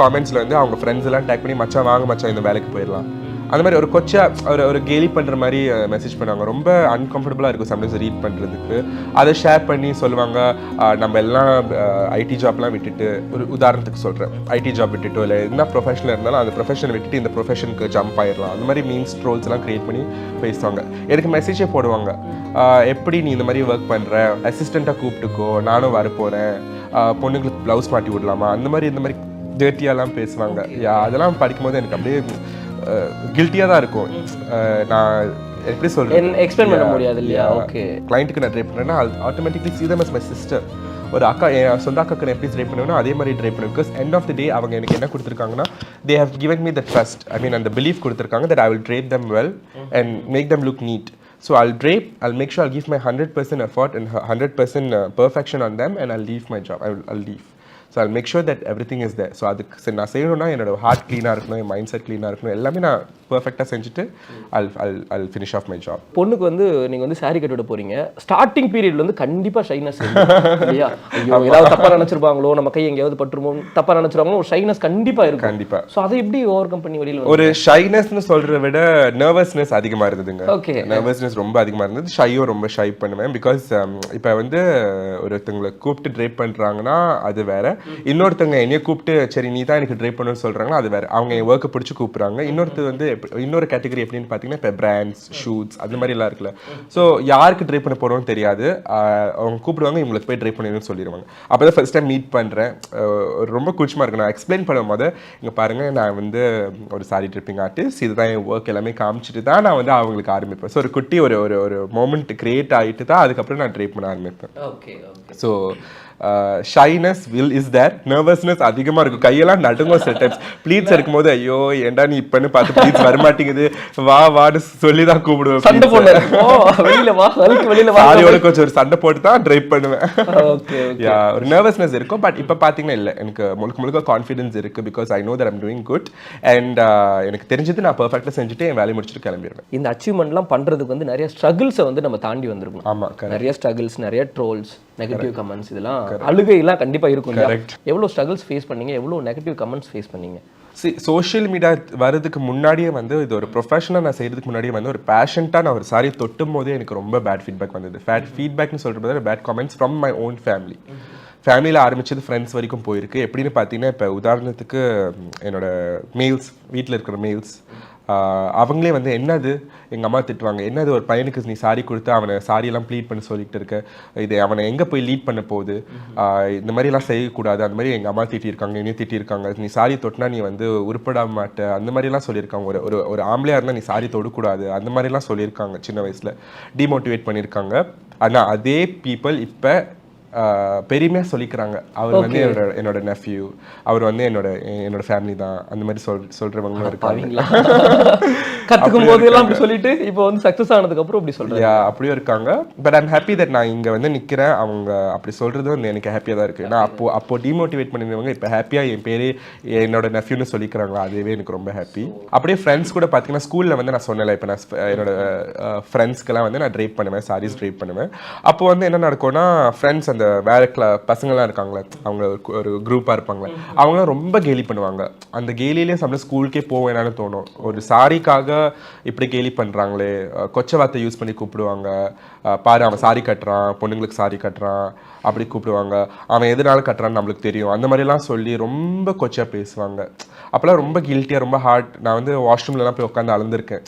காமெண்ட்ஸில் வந்து அவங்க ஃப்ரெண்ட்ஸ் எல்லாம் டேக் பண்ணி மச்சான் வாங்க மச்சான் இந்த வேலைக்கு போயிடலாம் அந்த மாதிரி ஒரு கொச்சா ஒரு கேலி பண்ணுற மாதிரி மெசேஜ் பண்ணுவாங்க. ரொம்ப அன்கம்ஃபர்டபுளாக இருக்கும் சம்டைம்ஸ் ரீட் பண்ணுறதுக்கு. அதை ஷேர் பண்ணி சொல்லுவாங்க, நம்ம எல்லாம் ஐடி ஜாப்லாம் விட்டுட்டு, ஒரு உதாரணத்துக்கு சொல்கிறேன், ஐடி ஜாப் விட்டுட்டோ இல்லை என்ன ப்ரொஃபஷனில் இருந்தாலும் அந்த ப்ரொஃபஷனை விட்டுட்டு இந்த ப்ரொஃபஷனுக்கு ஜம்ப் ஆயிடலாம். அந்த மாதிரி மீம்ஸ் ட்ரோல்ஸ் எல்லாம் க்ரியேட் பண்ணி பேசுவாங்க. எனக்கு மெசேஜே போடுவாங்க, எப்படி நீ இந்த மாதிரி ஒர்க் பண்ணுற, அசிஸ்டண்ட்டாக கூப்பிட்டுக்கோ, நானும் வர போகிறேன், பொண்ணுங்களுக்கு ப்ளவுஸ் மாட்டி விடலாமா, அந்த மாதிரி டேர்ட்டியாலாம் பேசுவாங்க. அதெல்லாம் படிக்கும்போது எனக்கு அப்படியே கில்ட்டியாக தான் இருக்கும். நான் எப்படி சொல்கிறேன், எக்ஸ்பிளைன் பண்ண முடியாது இல்லையா? ஓகே, கிளைண்ட்டுக்கு நான் ட்ரை பண்ணுறேன்னா automatically see them as my sister. ஒரு அக்கா, என் சொந்த அக்காக்கு நான் எப்படி ட்ரை பண்ணுவேன்னா அதே மாதிரி ட்ரை பண்ணுவேன். பிகாஸ் எண்ட் ஆஃப் தி டே அவங்க எனக்கு என்ன கொடுத்துருக்காங்கன்னா, they have given me the trust, I mean அந்த பிலீஃப் கொடுத்துருக்காங்க that I will drape them well and make them look neat. So I'll drape, I'll make sure I'll give my 100% effort and 100% perfection on them and I'll leave my job. I'll leave. So I make sure that everything is there. So அதுக்கு சரி நான் செய்யணும்னா என்னோட heart க்ளீனாக இருக்கணும், என் mind set க்ளீனாக இருக்கணும், எல்லாமே நான் பர்ஃபெக்டாக செஞ்சுட்டு I'll finish off my job. பொண்ணுக்கு வந்து நீங்கள் வந்து சாரி கட்டி விட போகிறீங்க. ஸ்டார்டிங் பீரியட்ல வந்து கண்டிப்பாக ஷைனஸ் இல்லையா? ஐயோ ஏதாவது தப்பாக நினச்சிருப்பாங்களோ, நம்ம கை எங்கேயாவது பட்டுருமோ, தப்பாக நினச்சிருவாங்களோ, ஒரு ஷைனஸ் கண்டிப்பாக இருக்கும். கண்டிப்பாக. ஸோ அதை எப்படி ஓவர் கம் பண்ணி வெளியில் ஒரு ஷைனஸ்னு சொல்கிறத விட நர்வஸ்னஸ் அதிகமாக இருந்ததுங்க. ஓகே, நர்வஸ்னஸ் ரொம்ப அதிகமாக இருந்தது. ஷையும் ரொம்ப ஷை பண்ணுவேன். பிகாஸ் இப்போ வந்து ஒருத்தவங்களை கூப்பிட்டு ட்ரைப் பண்ணுறாங்கன்னா அது வேற, இன்னொருத்தவங்க என்னைய கூப்பிட்டு சரி நீ தான் எனக்கு ட்ரைப் பண்ணணும்னு சொல்கிறாங்கன்னா அது வேறு. அவங்க என் ஒர்க்கை பிடிச்சி கூப்பிட்றாங்க. இன்னொரு கேட்டகரி எப்படின்னு பார்த்தீங்கன்னா, இப்போ பிராண்ட்ஸ், ஷூட்ஸ், அது மாதிரிலாம் இருக்குல்ல. ஸோ யாருக்கு ட்ரை பண்ண போகிறோம்னு தெரியாது, அவங்க கூப்பிடுவாங்க, இவங்களுக்கு போய் ட்ரை பண்ணிடுன்னு சொல்லிடுவாங்க. அப்போ தான் ஃபர்ஸ்ட் டைம் மீட் பண்ணுறேன். ரொம்ப கூச்சமாக இருக்கு. நான் எக்ஸ்பிளைன் பண்ணும் போது, இங்கே பாருங்கள் நான் வந்து ஒரு சாரி ட்ரிப்பிங் ஆர்டிஸ்ட், இதுதான் என் ஒர்க் எல்லாமே காமிச்சிட்டு தான் நான் வந்து அவங்களுக்கு ஆரம்பிப்பேன். ஸோ ஒரு குட்டி ஒரு மோமெண்ட் கிரியேட் ஆகிட்டு தான் அதுக்கப்புறம் நான் ட்ரை பண்ண ஆரம்பிப்பேன். Okay, so shyness is there, nervousness அதிகமாக இருக்கும். கையெல்லாம் நடுங்கும் சில டைம்ஸ். ப்ளீட்ஸ் இருக்கும்போது ஐயோ ஏண்டா நீ இப்பன்னு பார்த்து ப்ளீட்ஸ் வரமாட்டேங்குது, வான்னு சொல்லி தான் கூப்பிடுவேன். சண்டை போடுவோட கொஞ்சம் ஒரு சண்டை போட்டு தான் ட்ரை பண்ணுவேன். ஒரு நர்வஸ்னஸ் இருக்கும். பட் இப்போ பார்த்தீங்கன்னா இல்லை, எனக்கு முழுக்க கான்ஃபிடன்ஸ் இருக்குது. Because I know that I'm doing good and எனக்கு தெரிஞ்சது நான் பர்ஃபெக்டாக செஞ்சுட்டு என் வேலையை முடிச்சுட்டு கிளம்பிடுவேன். இந்த அச்சீவ்மெண்ட்லாம் பண்ணுறதுக்கு வந்து நிறைய ஸ்ட்ரகிள்ஸை வந்து நம்ம தாண்டி வந்திருக்கணும். ஆமாம், நிறைய ஸ்ட்ரகிள்ஸ், நிறைய ட்ரோல்ஸ், நெகட்டிவ் கமெண்ட்ஸ், இதெல்லாம் அழுகையெல்லாம் கண்டிப்பா இருக்கும். எவ்வளவு ஸ்ட்ரகிள்ஸ் ஃபேஸ் பண்ணீங்க, எவ்வளவு நெகட்டிவ் கமெண்ட்ஸ் ஃபேஸ் பண்ணீங்க? சோஷியல் மீடியா வரதுக்கு முன்னாடியே வந்து இது ஒரு ப்ரொஃபஷனாக நான் செய்கிறதுக்கு முன்னாடியே வந்து ஒரு பேஷண்ட்டாக நான் ஒரு சாரி தொட்டும் போதே எனக்கு ரொம்ப பேட் ஃபீட்பேக் வந்தது. ஃபீட்பேக்னு சொல்கிறது bad comments from my own family. ஃபேமிலியில் ஆரம்பிச்சது ஃப்ரெண்ட்ஸ் வரைக்கும் போயிருக்கு. எப்படின்னு பார்த்தீங்கன்னா, இப்போ உதாரணத்துக்கு என்னோட மெயில்ஸ், வீட்டில் இருக்கிற மெயில்ஸ், அவங்களே வந்து என்னது எங்கள் அம்மா திட்டுவாங்க, என்னது ஒரு பையனுக்கு நீ சாரி கொடுத்து அவனை சாரியெல்லாம் ப்ளீட் பண்ணி சொல்லிட்டு இருக்க, இது அவனை எங்கே போய் லீட் பண்ண போகுது, இந்த மாதிரிலாம் செய்யக்கூடாது, அந்த மாதிரி எங்கள் அம்மா திட்டியிருக்காங்க, என்னையும் திட்டியிருக்காங்க, நீ சாரி தொட்டினா நீ வந்து உருப்பட மாட்ட, அந்த மாதிரிலாம் சொல்லியிருக்காங்க. ஒரு ஆம்பளையாக இருந்தால் நீ சாரி தொடக்கூடாது, அந்த மாதிரிலாம் சொல்லியிருக்காங்க. சின்ன வயசில் டிமோட்டிவேட் பண்ணியிருக்காங்க. ஆனால் அதே பீப்புள் இப்போ பெருமையாக சொல்லிக்கிறாங்க, அவர் வந்து என்னோட நெஃப்யூ, அவர் வந்து என்னோட ஃபேமிலி தான், அந்த மாதிரி சொல்றவங்களும் இருக்காங்க. கற்றுக்கும் போதெல்லாம் அப்படி சொல்லிட்டு இப்போ வந்து சக்ஸஸ் ஆனதுக்கு அப்புறம் அப்படி சொல்றாங்க. அப்படியும் இருக்காங்க. பட் ஐம் ஹாப்பி தட் நான் இங்கே வந்து நிற்கிறேன். அவங்க அப்படி சொல்றது வந்து எனக்கு ஹாப்பியாக தான் இருக்குது. நான் அப்போ டிமோட்டிவேட் பண்ணிருந்தவங்க இப்போ ஹாப்பியாக என் பேரே என்னோட நெஃப்யூன்னு சொல்லிக்கிறாங்க. அதுவே எனக்கு ரொம்ப ஹாப்பி. அப்படியே ஃப்ரெண்ட்ஸ் கூட பார்த்தீங்கன்னா, ஸ்கூலில் வந்து நான் சொன்னல, இப்போ நான் என்னோட ஃப்ரெண்ட்ஸ்க்கெல்லாம் வந்து நான் ட்ரைப் பண்ணுவேன், சாரீஸ் ட்ரைப் பண்ணுவேன். அப்போ வந்து என்ன நடக்கும்னா, ஃப்ரெண்ட்ஸ் அந்த வேற பசங்கள்லாம் இருக்காங்களே, அவங்க ஒரு குரூப்பாக இருப்பாங்களே, அவங்களாம் ரொம்ப கேலி பண்ணுவாங்க. அந்த கேலியிலே சம்டைம் ஸ்கூலுக்கே போவேனான்னு தோணும். ஒரு சாரிக்காக இப்படி கேலி பண்ணுறாங்களே, கொச்சை வார்த்தை யூஸ் பண்ணி கூப்பிடுவாங்க. பாரு அவன் சாரி கட்டுறான், பொண்ணுங்களுக்கு சாரி கட்டுறான் அப்படி கூப்பிடுவாங்க. அவன் எதனால கட்டுறான்னு நம்மளுக்கு தெரியும், அந்த மாதிரிலாம் சொல்லி ரொம்ப கொச்சையாக பேசுவாங்க. அப்போல்லாம் ரொம்ப கில்ட்டியாக, ரொம்ப ஹார்ட். நான் வந்து வாஷ்ரூம்லலாம் போய் உட்காந்து அழுந்திருக்கேன்.